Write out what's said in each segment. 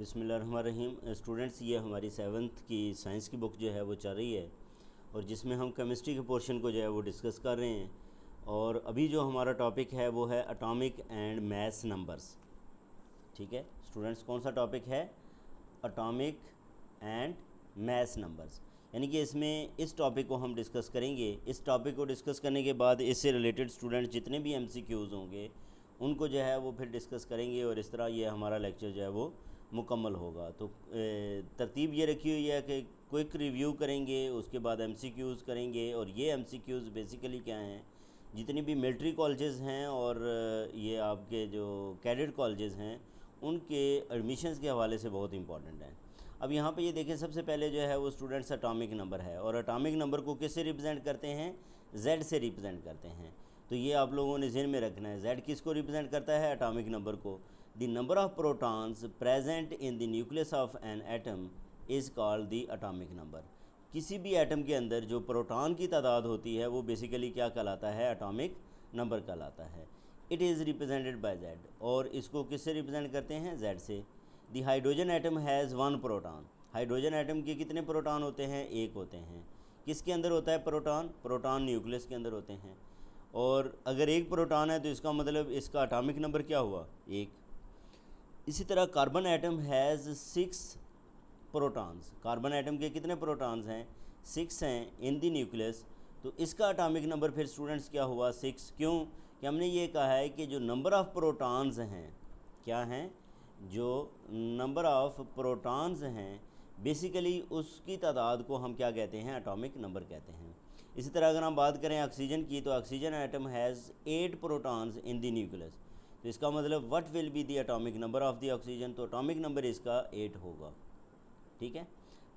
बिस्मिल्लाहिर्रहमानिर्रहीम। स्टूडेंट्स, ये हमारी 7th की साइंस की बुक जो है वो चल रही है और जिसमें हम केमिस्ट्री के पोर्शन को जो है वो डिस्कस कर रहे हैं। और अभी जो हमारा टॉपिक है वो है एटॉमिक एंड मैस नंबर्स। ठीक है स्टूडेंट्स, कौन सा टॉपिक है? Atomic and mass numbers. यानी कि इसमें इस टॉपिक को हम डिस्कस करेंगे। इस टॉपिक को डिस्कस करने के बाद इससे रिलेटेड स्टूडेंट जितने भी MCQs होंगे उनको जो है वो फिर डिस्कस करेंगे और इस तरह ये हमारा लेक्चर जो है वो मुकम्मल होगा। तो तरतीब ये रखी हुई है कि क्विक रिव्यू करेंगे, उसके बाद MCQs करेंगे। और ये MCQs बेसिकली क्या हैं, जितनी भी मिलिट्री कॉलेजेस हैं और ये आपके जो कैडेट कॉलेजेस हैं उनके एडमिशन्स के हवाले से बहुत इंपॉर्टेंट हैं। अब यहाँ पे ये देखें, सबसे पहले जो है वो स्टूडेंट्स एटॉमिक नंबर है और एटॉमिक नंबर को किससे रिप्रेजेंट करते हैं? Z से रिप्रेजेंट करते हैं। तो ये आप लोगों ने ज़हन में रखना है। Z किसको रिप्रेजेंट करता है? एटॉमिक नंबर को। The number of protons present in the nucleus of an atom is called the atomic number. किसी भी एटम के अंदर जो प्रोटॉन की तादाद होती है वो बेसिकली क्या कहलाता है? एटॉमिक नंबर कहलाता है। It is represented by Z। और इसको किससे रिप्रेजेंट करते हैं? Z से। The hydrogen atom has 1 proton. Hydrogen atom के कितने प्रोटॉन होते हैं? 1 होते हैं। किसके अंदर होता है प्रोटॉन? प्रोटॉन न्यूक्लियस के अंदर होते हैं। और अगर 1 प्रोटॉन है तो इसका मतलब इसका एटॉमिक नंबर क्या हुआ? 1। इसी तरह carbon atom has 6 protons. Carbon atom के कितने प्रोटॉन्स हैं? 6 हैं इन दी न्यूक्लियस। तो इसका एटॉमिक नंबर फिर स्टूडेंट्स क्या हुआ? 6। क्यों? कि हमने ये कहा है कि जो नंबर ऑफ़ प्रोटॉन्स हैं, क्या हैं? जो नंबर ऑफ़ प्रोटॉन्स हैं बेसिकली उसकी तादाद को हम क्या कहते हैं? एटॉमिक नंबर कहते हैं। इसी तरह अगर हम बात करें ऑक्सीजन की, तो oxygen atom has 8 protons in the nucleus. तो इसका मतलब what will be the atomic number of the oxygen? तो एटॉमिक नंबर इसका 8 होगा। ठीक है,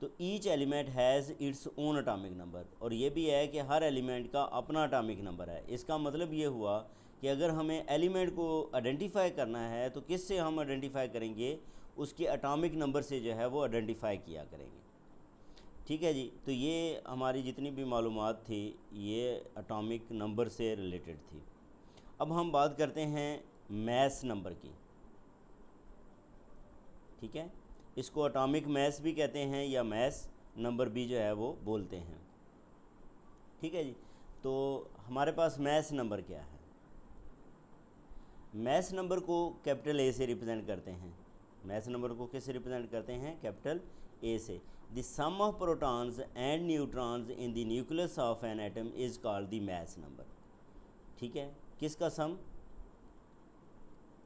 तो each element has its own atomic number. और ये भी है कि हर एलिमेंट का अपना एटॉमिक नंबर है। इसका मतलब ये हुआ कि अगर हमें एलिमेंट को आइडेंटिफाई करना है तो किससे हम आइडेंटिफाई करेंगे? उसके एटॉमिक नंबर से जो है वो आइडेंटिफाई किया करेंगे। ठीक है जी, तो ये हमारी जितनी भी मालूमात थी ये एटॉमिक नंबर से रिलेटेड थी। अब हम बात करते हैं मैस नंबर की। ठीक है, इसको एटॉमिक मैस भी कहते हैं या मैस नंबर भी जो है वो बोलते हैं। ठीक है जी, तो हमारे पास मैस नंबर क्या है? मैस नंबर को कैपिटल A से रिप्रेजेंट करते हैं। मैस नंबर को किससे रिप्रेजेंट करते हैं? कैपिटल A से। The sum of protons and neutrons in the nucleus of an atom is called the mass number. ठीक है, किसका सम?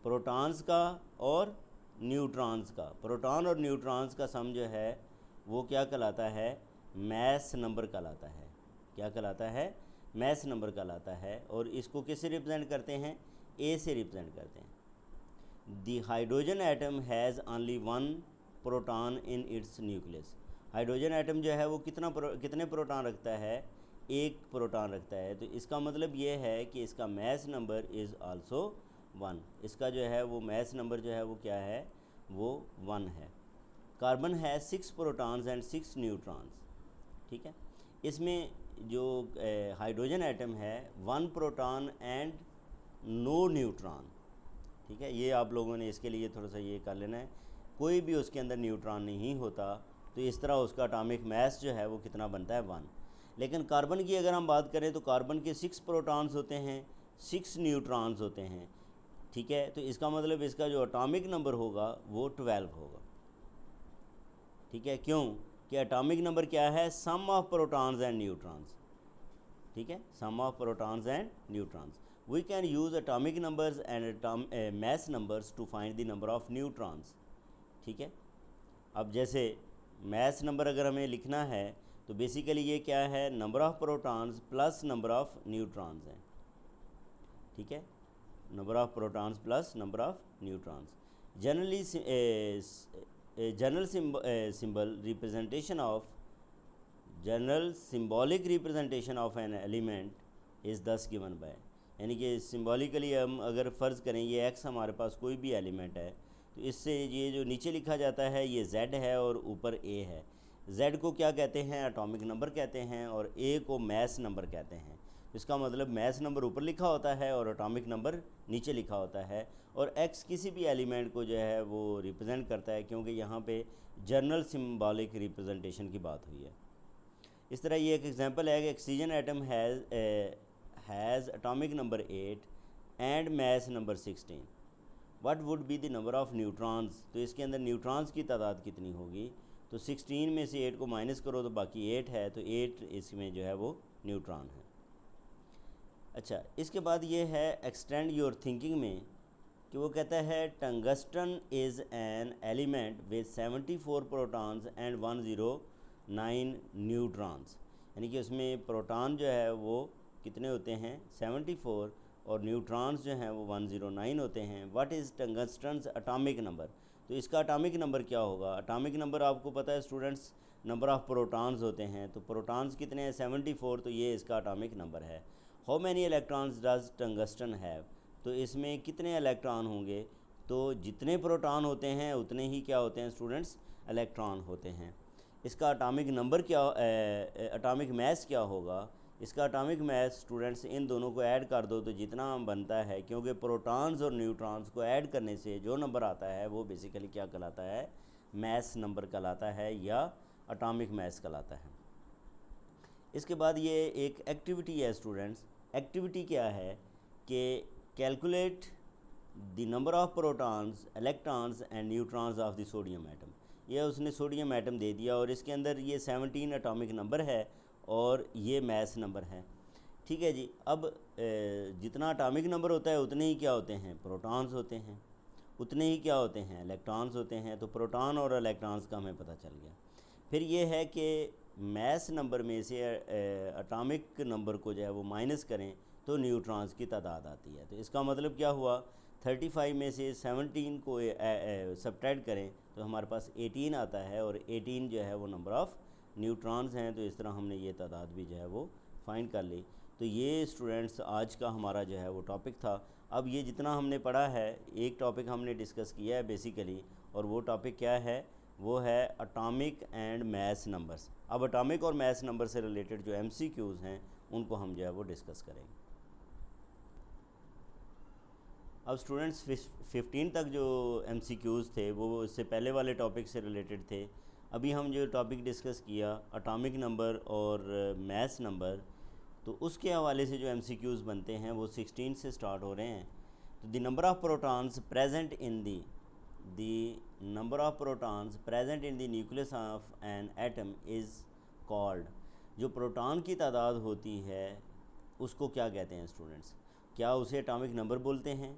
प्रोटॉन्स का और न्यूट्रॉन्स का। प्रोटॉन और न्यूट्रॉन्स का सम जो है वो क्या कहलाता है? मैस नंबर कहलाता है। क्या कहलाता है? मैस नंबर कहलाता है। और इसको किससे रिप्रेजेंट करते हैं? A से रिप्रेजेंट करते हैं। The hydrogen atom has only 1 proton in its nucleus. Hydrogen atom जो है वो कितने प्रोटॉन रखता है? 1 प्रोटॉन रखता है। तो इसका मतलब ये है कि इसका मैस नंबर इज़ आल्सो 1। इसका जो है वो मैस नंबर जो है वो क्या है? वो 1 है। कार्बन है 6 प्रोटॉन्स एंड 6 न्यूट्रॉन्स। ठीक है, इसमें जो हाइड्रोजन एटम है 1 प्रोटॉन एंड नो न्यूट्रॉन। ठीक है, ये आप लोगों ने इसके लिए थोड़ा सा ये कर लेना है, कोई भी उसके अंदर न्यूट्रॉन नहीं होता। तो इस तरह उसका एटॉमिक मैस जो है वो कितना बनता है? 1। लेकिन कार्बन की अगर हम बात करें तो कार्बन के 6 प्रोटॉन्स होते हैं, 6 न्यूट्रॉन्स होते हैं। ठीक है, तो इसका मतलब इसका जो एटॉमिक नंबर होगा वो 12 होगा। ठीक है, क्यों? कि एटॉमिक नंबर क्या है? Sum of protons and neutrons. ठीक है, sum of protons and neutrons. We can use atomic numbers and mass numbers to find the number of neutrons. ठीक है, अब जैसे मैस नंबर अगर हमें लिखना है तो बेसिकली ये क्या है? Number of protons plus number of neutrons हैं। ठीक है, number of protons plus number of neutrons. Generally general symbol representation of general symbolic representation of an element is दस गिवन बाय। यानी कि सिंबॉलिकली हम अगर फ़र्ज़ करें ये एक्स हमारे पास कोई भी एलिमेंट है तो इससे ये जो नीचे लिखा जाता है ये Z है और ऊपर A है। Z को क्या कहते हैं? एटॉमिक नंबर कहते हैं और A को मैस नंबर कहते हैं। इसका मतलब मैस नंबर ऊपर लिखा होता है और एटॉमिक नंबर नीचे लिखा होता है, और एक्स किसी भी एलिमेंट को जो है वो रिप्रेजेंट करता है, क्योंकि यहाँ पे जर्नल सिम्बॉलिक रिप्रेजेंटेशन की बात हुई है। इस तरह ये एक एग्जांपल है कि oxygen atom has atomic number 8 and mass number 16। What would be the number of neutrons, तो इसके अंदर न्यूट्रॉन्स की तादाद कितनी होगी। तो 16 में से 8 को माइनस करो तो बाकी 8 है, तो 8 इसमें जो है वो न्यूट्रॉन है। अच्छा, इसके बाद ये है एक्सटेंड योर थिंकिंग में, कि वो कहता है tungsten is an element with 74 protons and 109 neutrons, यानी कि उसमें प्रोटॉन जो है वो कितने होते हैं 74, और न्यूट्रॉन्स जो हैं वो 109 होते हैं। व्हाट इज़ टंगस्टन्स एटॉमिक नंबर, तो इसका एटॉमिक नंबर क्या होगा। एटॉमिक नंबर आपको पता है स्टूडेंट्स, नंबर ऑफ़ प्रोटॉन्स होते हैं, तो प्रोटॉन्स कितने हैं 74, तो ये इसका एटॉमिक नंबर है। How many electrons does tungsten have, तो इसमें कितने इलेक्ट्रॉन होंगे, तो जितने प्रोटॉन होते हैं उतने ही क्या होते हैं स्टूडेंट्स, इलेक्ट्रॉन होते हैं। इसका एटॉमिक नंबर क्या, एटॉमिक मैस क्या होगा। इसका एटॉमिक मैस स्टूडेंट्स इन दोनों को ऐड कर दो तो जितना बनता है, क्योंकि प्रोटॉन्स और न्यूट्रॉन्स को ऐड करने से जो नंबर आता है वो बेसिकली क्या कहलाता है, मैस नंबर कहलाता है या एटॉमिक मैस कहलाता है। इसके बाद ये एक एक्टिविटी है स्टूडेंट्स। एक्टिविटी क्या है कि calculate the number of protons, electrons and neutrons of the sodium atom. यह उसने सोडियम एटम दे दिया और इसके अंदर ये 17 एटॉमिक नंबर है और ये मैस नंबर है। ठीक है जी। अब जितना एटॉमिक नंबर होता है उतने ही क्या होते हैं, प्रोटॉन्स होते हैं, उतने ही क्या होते हैं, इलेक्ट्रॉन्स होते हैं। तो प्रोटॉन और इलेक्ट्रॉन्स का हमें पता चल गया। फिर ये है कि मैस नंबर में से एटॉमिक नंबर को जो है वो माइनस करें तो न्यूट्रॉन्स की तादाद आती है। तो इसका मतलब क्या हुआ, 35 में से 17 को सब्ट्रैक्ट करें तो हमारे पास 18 आता है, और 18 जो है वो नंबर ऑफ़ न्यूट्रॉन्स हैं। तो इस तरह हमने ये तादाद भी जो है वो फाइंड कर ली। तो ये स्टूडेंट्स आज का हमारा जो है वो टॉपिक था। अब ये जितना हमने पढ़ा है, एक टॉपिक हमने डिस्कस किया है बेसिकली, और वो टॉपिक क्या है, वो है एटॉमिक एंड मैस नंबर्स। अब एटॉमिक और मैस नंबर से रिलेटेड जो MCQs हैं उनको हम जो है वो डिस्कस करेंगे। अब स्टूडेंट्स 15 तक जो MCQs थे वो इससे पहले वाले टॉपिक से रिलेटेड थे। अभी हम जो टॉपिक डिस्कस किया एटॉमिक नंबर और मैस नंबर, तो उसके हवाले से जो MCQs बनते हैं वो 16 से स्टार्ट हो रहे हैं। तो the number of protons present in the number of protons present in the nucleus of an atom is called. जो प्रोटॉन की तादाद होती है उसको क्या कहते हैं स्टूडेंट्स, क्या उसे एटॉमिक नंबर बोलते हैं,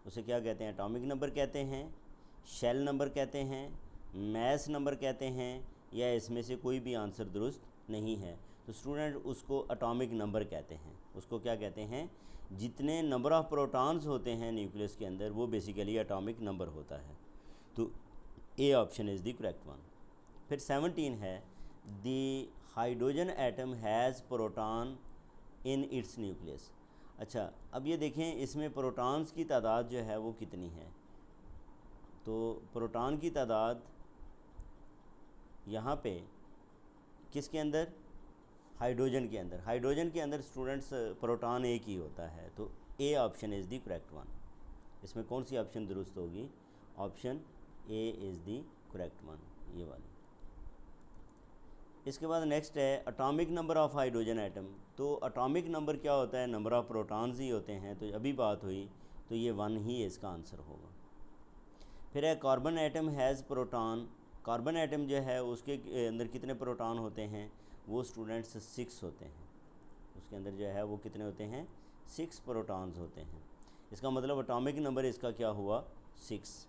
उसे क्या कहते हैं, एटॉमिक नंबर कहते हैं, शेल नंबर कहते हैं, मैस नंबर कहते हैं, या इसमें से कोई भी आंसर दुरुस्त नहीं है। तो स्टूडेंट उसको एटॉमिक नंबर कहते हैं। उसको क्या कहते हैं, जितने नंबर ऑफ़ प्रोटॉन्स होते हैं न्यूक्लियस के अंदर वो बेसिकली एटॉमिक नंबर होता है। तो A option is the correct one. फिर 17 है, the hydrogen atom has proton in its nucleus. अच्छा, अब ये देखें इसमें प्रोटॉन्स की तादाद जो है वो कितनी है। तो प्रोटॉन की तादाद यहाँ पे किसके अंदर, हाइड्रोजन के अंदर। हाइड्रोजन के अंदर स्टूडेंट्स प्रोटॉन एक ही होता है। तो A option is the correct one. इसमें कौन सी ऑप्शन दुरुस्त होगी, option A is the correct one, ये वाली। इसके बाद नेक्स्ट है atomic number of hydrogen atom. तो एटॉमिक नंबर क्या होता है, नंबर ऑफ़ प्रोटॉन्स ही होते हैं। तो अभी बात हुई तो ये 1 ही इसका आंसर होगा। फिर है carbon atom has proton. Carbon atom जो है उसके अंदर कितने प्रोटॉन होते हैं, वो स्टूडेंट्स 6 होते हैं। उसके अंदर जो है वो कितने होते हैं, 6 प्रोटॉन्स होते हैं। इसका मतलब एटॉमिक नंबर इसका क्या हुआ, 6।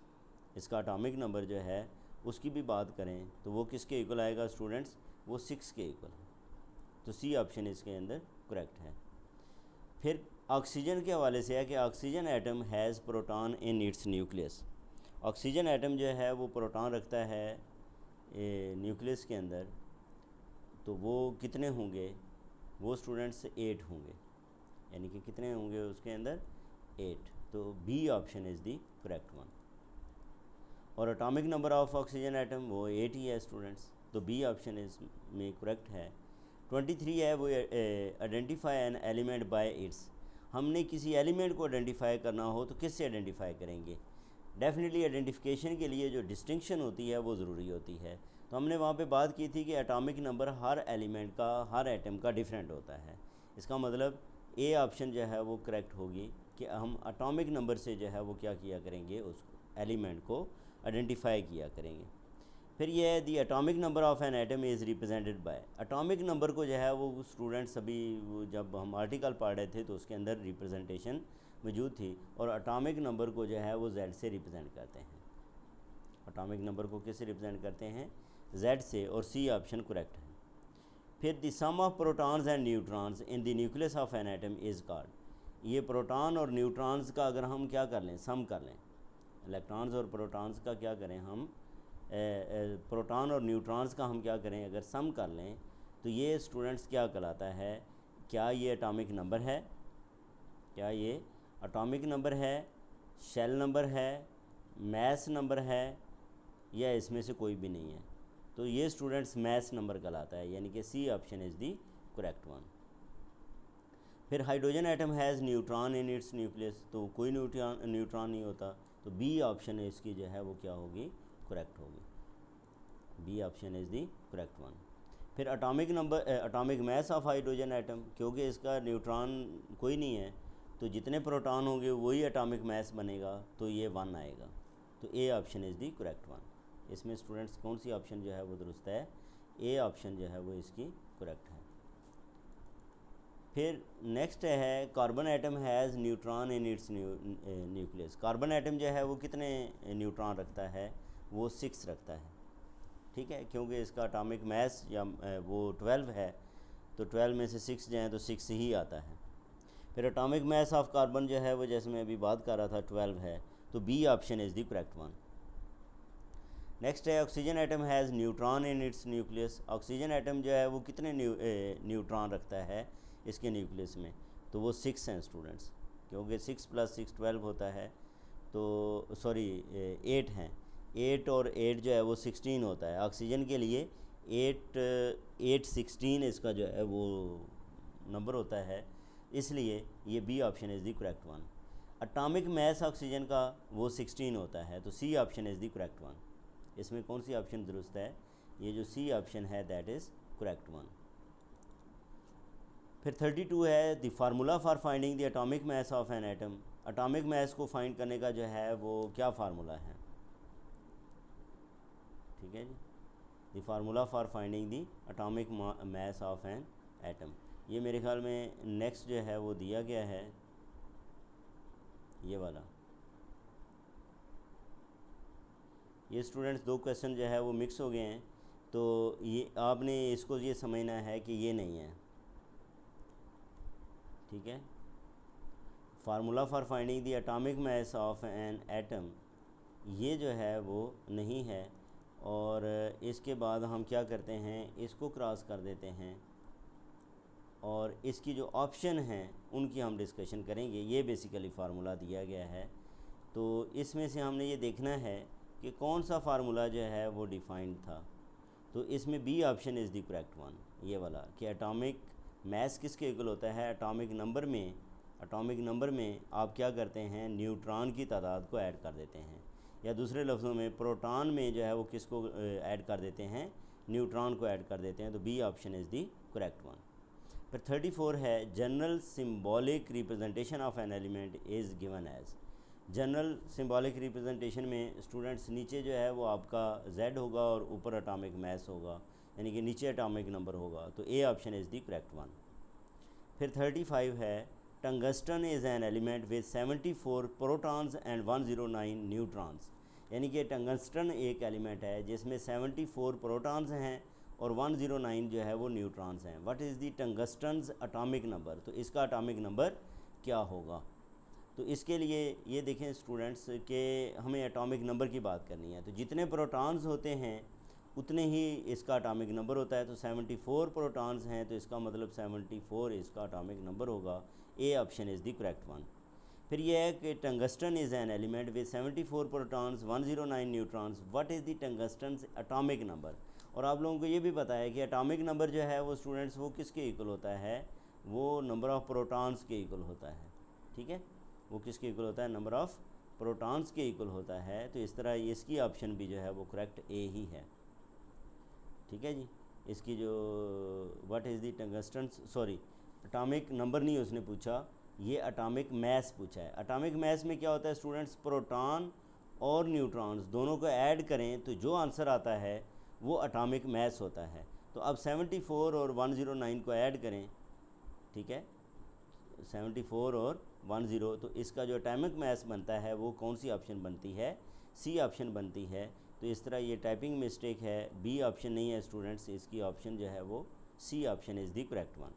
इसका एटॉमिक नंबर जो है उसकी भी बात करें तो वो किसके इक्वल आएगा स्टूडेंट्स, वो 6 के इक्वल है। तो सी ऑप्शन इसके अंदर करेक्ट है। फिर ऑक्सीजन के हवाले से है कि oxygen atom has proton in its nucleus. Oxygen atom जो है वो प्रोटॉन रखता है न्यूक्लियस के अंदर। तो वो कितने होंगे, वो स्टूडेंट्स 8 होंगे, यानी कि कितने होंगे उसके अंदर, 8। तो B option is the correct one. और atomic number of oxygen atom वो 8 ही है स्टूडेंट्स। तो बी ऑप्शन इस में करेक्ट है। 23 है वो identify an element by it's. हमने किसी एलिमेंट को आइडेंटिफाई करना हो तो किससे आइडेंटिफाई करेंगे? डेफिनेटली आइडेंटिफिकेशन के लिए जो डिस्टिंक्शन होती है वो ज़रूरी होती है। तो हमने वहाँ पे बात की थी कि एटॉमिक नंबर हर एलिमेंट का, हर एटम का डिफरेंट होता है। इसका मतलब ए ऑप्शन जो है वो करेक्ट होगी कि हम एटॉमिक नंबर से जो है वो क्या किया करेंगे, उस एलिमेंट को आइडेंटिफाई किया करेंगे। फिर ये है दी atomic number of N atom is represented by. Atomic number को जो है वो स्टूडेंट्स अभी जब हम आर्टिकल पढ़ रहे थे तो उसके अंदर रिप्रेजेंटेशन मौजूद थी, और एटॉमिक नंबर को जो है वो जेड से रिप्रेजेंट करते हैं। एटॉमिक नंबर को किससे रिप्रेजेंट करते हैं? जेड से, और सी ऑप्शन करेक्ट है। फिर the sum of protons and neutrons in the nucleus of an atom is called. ये प्रोटॉन और न्यूट्रॉन्स का अगर हम क्या कर लें, सम कर लें, इलेक्ट्रॉन्स और प्रोटॉन्स का क्या करें हम, प्रोटॉन और न्यूट्रॉन्स का हम क्या करें, अगर सम कर लें तो ये स्टूडेंट्स क्या कहलाता है? क्या ये एटॉमिक नंबर है? क्या ये एटॉमिक नंबर है, शेल नंबर है, मैस नंबर है, या इसमें से कोई भी नहीं है? तो ये स्टूडेंट्स मैस नंबर कहलाता है, यानी कि C option is the correct one. फिर hydrogen atom has neutron in its nucleus, तो कोई न्यूट्रॉन नहीं होता, तो बी ऑप्शन है इसकी जो है वो क्या होगी, करेक्ट होगी। B option is the correct one. फिर atomic number, atomic mass of hydrogen atom, क्योंकि इसका न्यूट्रॉन कोई नहीं है तो जितने प्रोटॉन होंगे वही एटॉमिक मैस बनेगा, तो ये 1 आएगा। तो A option is the correct one. इसमें स्टूडेंट्स कौन सी ऑप्शन जो है वो दुरुस्त है? ए ऑप्शन जो है वो इसकी करेक्ट है। फिर नेक्स्ट है carbon atom has neutron in its nucleus. Carbon atom जो है वो कितने न्यूट्रॉन रखता है? वो 6 रखता है, ठीक है, क्योंकि इसका एटॉमिक मैस या वो 12 है, तो 12 में से 6 जाएँ तो 6 ही आता है। फिर एटॉमिक मैस ऑफ कार्बन जो है वो, जैसे मैं अभी बात कर रहा था, 12 है, तो B option is the correct one. Next है oxygen atom has neutron in its nucleus. Oxygen atom जो है वो कितने न्यूट्रॉन रखता है इसके न्यूक्लियस में? तो वो 6 हैं स्टूडेंट्स, क्योंकि 6 + 6 12 होता है, तो सॉरी 8 हैं। 8 और 8 जो है वो 16 होता है। ऑक्सीजन के लिए 8 16 इसका जो है वो नंबर होता है, इसलिए ये B option is the correct one. Atomic mass oxygen का वो 16 होता है, तो C option is the correct one. इसमें कौन सी ऑप्शन दुरुस्त है? ये जो सी ऑप्शन है दैट इज़ करेक्ट वन। फिर 32 है the formula for finding the atomic mass of an atom. Atomic mass को फाइंड करने का जो है वो क्या फार्मूला है? ठीक है जी, the formula for finding the atomic mass of an atom. ये मेरे ख्याल में नेक्स्ट जो है वो दिया गया है, ये वाला। ये स्टूडेंट्स 2 क्वेश्चन जो है वो मिक्स हो गए हैं, तो ये आपने इसको ये समझना है कि ये नहीं है, ठीक है। Formula for finding the atomic mass of an atom, ये जो है वो नहीं है, और इसके बाद हम क्या करते हैं, इसको क्रॉस कर देते हैं, और इसकी जो ऑप्शन हैं उनकी हम डिस्कशन करेंगे। ये बेसिकली फार्मूला दिया गया है, तो इसमें से हमने ये देखना है कि कौन सा फार्मूला जो है वो डिफाइंड था। तो इसमें B option is the correct one, ये वाला, कि एटॉमिक मैस किसके इक्वल होता है? एटॉमिक नंबर में, एटॉमिक नंबर में आप क्या करते हैं, न्यूट्रॉन की तादाद को ऐड कर देते हैं, या दूसरे लफ्ज़ों में प्रोटॉन में जो है वो किसको ऐड कर देते हैं? न्यूट्रॉन को ऐड कर देते हैं। तो B option is the correct one. फिर 34 है general symbolic representation of an element is given as. General symbolic representation में स्टूडेंट्स नीचे जो है वो आपका Z होगा और ऊपर एटॉमिक मैस होगा, यानी कि नीचे एटॉमिक नंबर होगा, तो A option is the correct one. फिर 35 है tungsten is an element with 74 protons and 109 neutrons. यानी कि टंगस्टन एक एलिमेंट है जिसमें 74 प्रोटॉन्स हैं और 109 जो है वो न्यूट्रॉन्स हैं। What is the tungsten's atomic number? तो इसका एटॉमिक नंबर क्या होगा? तो इसके लिए ये देखें स्टूडेंट्स कि हमें एटॉमिक नंबर की बात करनी है, तो जितने प्रोटॉन्स होते हैं उतने ही इसका एटॉमिक नंबर होता है। तो 74 प्रोटॉन्स हैं, तो इसका मतलब 74 इसका एटॉमिक नंबर होगा। A option is the correct one. फिर यह है कि tungsten is an element with 74 protons 109 neutrons. What is the tungsten atomic number? और आप लोगों को ये भी पता है कि एटॉमिक नंबर जो है वो स्टूडेंट्स वो किसके इक्वल होता है, वो नंबर ऑफ़ प्रोटॉन्स के इक्वल होता है। ठीक है, वो किसके इक्वल होता है, नंबर ऑफ़ प्रोटॉन्स के इक्वल होता है। तो इस तरह इसकी ऑप्शन भी जो है वो करेक्ट ए ही है। ठीक है जी, इसकी जो what is the tungsten, sorry atomic number नहीं उसने पूछा, ये एटॉमिक मैस पूछा है। एटॉमिक मैस में क्या होता है स्टूडेंट्स, प्रोटॉन और न्यूट्रॉन्स दोनों को ऐड करें तो जो आंसर आता है वो एटॉमिक मैस होता है। तो अब 74 और 109 को ऐड करें, ठीक है, 74 और 10, तो इसका जो एटॉमिक मैस बनता है वो कौन सी ऑप्शन बनती है, सी ऑप्शन बनती है। तो इस तरह ये टाइपिंग मिस्टेक है, बी ऑप्शन नहीं है स्टूडेंट्स, इसकी ऑप्शन जो है वो C option is the correct one.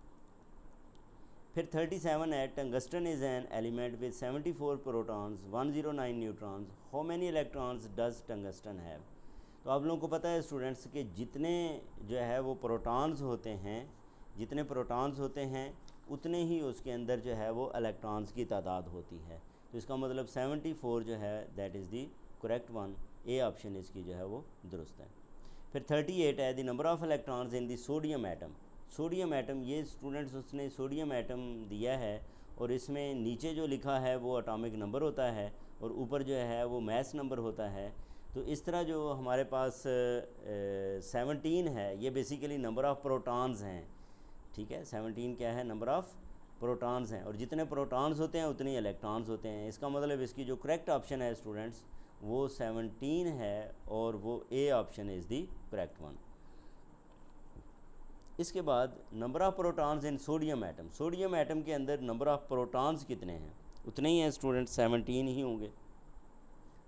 फिर 37 है, tungsten is an element with 74 protons 109 neutrons, how many electrons does tungsten have. तो आप लोगों को पता है स्टूडेंट्स कि जितने जो है वो प्रोटॉन्स होते हैं, जितने प्रोटॉन्स होते हैं उतने ही उसके अंदर जो है वो इलेक्ट्रॉन्स की तादाद होती है। तो इसका मतलब 74 जो है that is the correct one, A option इसकी जो है वो दुरुस्त है। फिर 38 है, the number of electrons in the sodium atom. Sodium atom, ये स्टूडेंट्स उसने सोडियम एटम दिया है और इसमें नीचे जो लिखा है वो एटॉमिक नंबर होता है और ऊपर जो है वो मैस नंबर होता है। तो इस तरह जो हमारे पास 17 है ये बेसिकली नंबर ऑफ़ प्रोटॉन्स हैं। ठीक है, 17 क्या है, नंबर ऑफ़ प्रोटॉन्स हैं, और जितने प्रोटॉन्स होते हैं उतने इलेक्ट्रॉन्स होते हैं। इसका मतलब इसकी जो करेक्ट ऑप्शन है स्टूडेंट्स वो 17 है और वो A option is the correct one. इसके बाद number of protons in sodium atom, sodium atom के अंदर नंबर ऑफ़ प्रोटॉन्स कितने हैं, उतने ही हैं स्टूडेंट्स, 17 ही होंगे।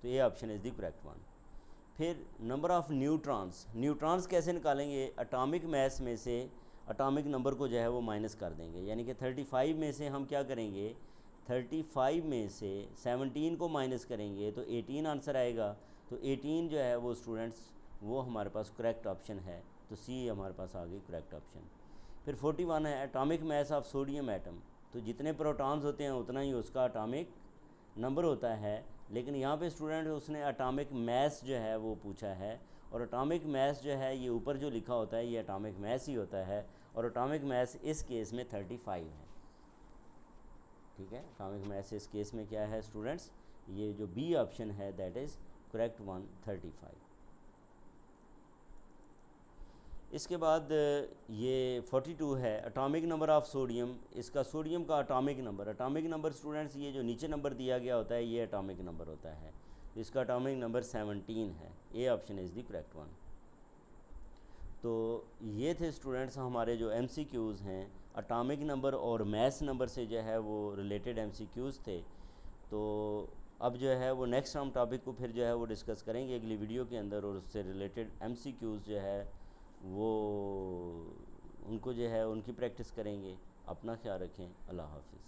तो ये option is the correct one. फिर नंबर ऑफ़ न्यूट्रॉन्स, न्यूट्रॉन्स कैसे निकालेंगे, एटॉमिक मैस में से एटॉमिक नंबर को जो है वो माइनस कर देंगे, यानी कि 35 में से हम क्या करेंगे, 35 में से 17 को माइनस करेंगे तो 18 आंसर आएगा। तो 18 जो है वो स्टूडेंट्स वो हमारे पास करेक्ट ऑप्शन है, तो सी हमारे पास आ गई करेक्ट ऑप्शन। फिर 41 है, atomic mass of sodium atom. तो जितने प्रोटॉन्स होते हैं उतना ही उसका एटॉमिक नंबर होता है, लेकिन यहाँ पे स्टूडेंट उसने एटॉमिक मैस जो है वो पूछा है, और एटॉमिक मैस जो है ये ऊपर जो लिखा होता है ये एटॉमिक मैस ही होता है, और एटॉमिक मैस इस केस में 35 है। ठीक है, एटॉमिक मैस इस केस में क्या है स्टूडेंट्स, ये जो बी ऑप्शन है दैट इज़ करेक्ट वन, 35। इसके बाद ये 42 है, एटॉमिक नंबर ऑफ़ सोडियम। इसका सोडियम का एटॉमिक नंबर स्टूडेंट्स ये जो नीचे नंबर दिया गया होता है ये एटॉमिक नंबर होता है, तो इसका एटॉमिक नंबर 17 है, A option is the correct one. तो ये थे स्टूडेंट्स हमारे जो MCQs हैं, एटॉमिक नंबर और मैस नंबर से जो है वो रिलेटेड MCQs थे। तो अब जो है वो नेक्स्ट हम टॉपिक को फिर जो है वो डिस्कस करेंगे अगली वीडियो के अंदर, और उससे रिलेटेड MCQs जो है वो उनको जो है उनकी प्रैक्टिस करेंगे। अपना ख्याल रखें, अल्लाह हाफिज़।